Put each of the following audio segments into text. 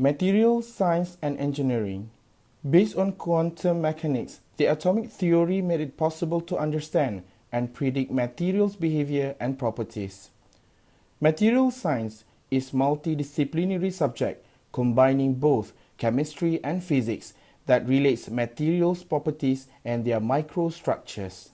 Materials Science and Engineering. Based on quantum mechanics, the atomic theory made it possible to understand and predict materials' behavior and properties. Materials science is a multidisciplinary subject combining both chemistry and physics that relates materials' properties and their microstructures.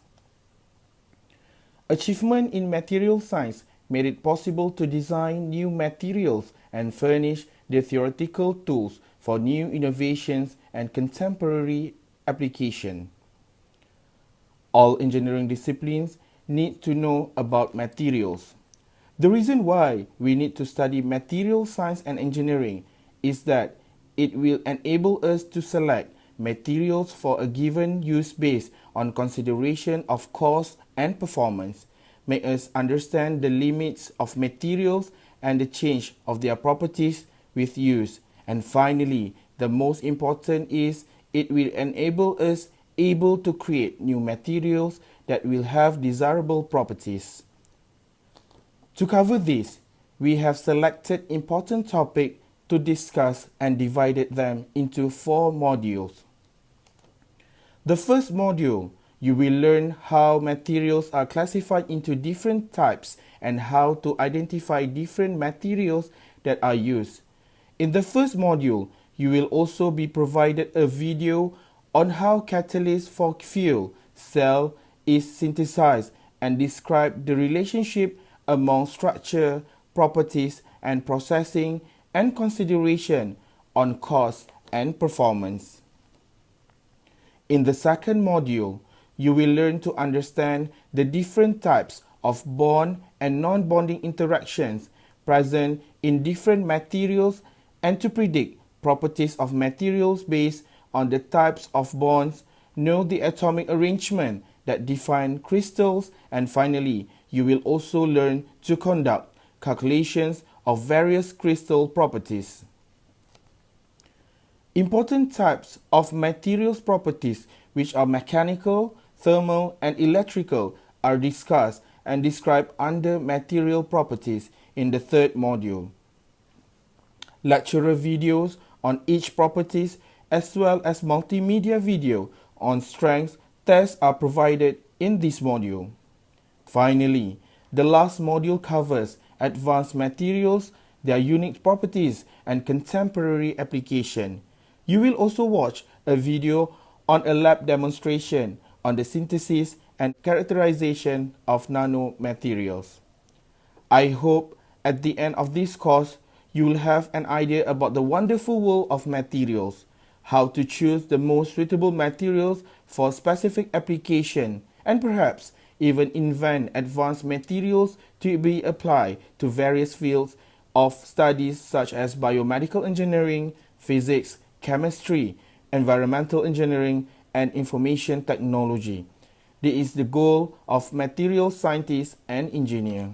Achievement in materials science made it possible to design new materials and furnish the theoretical tools for new innovations and contemporary application. All engineering disciplines need to know about materials. The reason why we need to study materials science and engineering is that it will enable us to select materials for a given use based on consideration of cost and performance, make us understand the limits of materials and the change of their properties with use, and finally, the most important is it will enable us able to create new materials that will have desirable properties. To cover this, we have selected important topics to discuss and divided them into 4 modules. The first module, you will learn how materials are classified into different types and how to identify different materials that are used. In the first module, you will also be provided a video on how catalyst for fuel cell is synthesized and describe the relationship among structure, properties, and processing and consideration on cost and performance. In the second module, you will learn to understand the different types of bond and non-bonding interactions present in different materials and to predict properties of materials based on the types of bonds, know the atomic arrangement that define crystals, and finally, you will also learn to conduct calculations of various crystal properties. Important types of materials properties, which are mechanical, thermal, and electrical, are discussed and described under material properties in the third module. Lecturer videos on each properties as well as multimedia video on strength tests are provided in this module. Finally, the last module covers advanced materials, their unique properties, and contemporary application. You will also watch a video on a lab demonstration on the synthesis and characterization of nanomaterials. I hope at the end of this course, you will have an idea about the wonderful world of materials, how to choose the most suitable materials for specific application, and perhaps even invent advanced materials to be applied to various fields of studies such as biomedical engineering, physics, chemistry, environmental engineering, and information technology. This is the goal of materials scientists and engineers.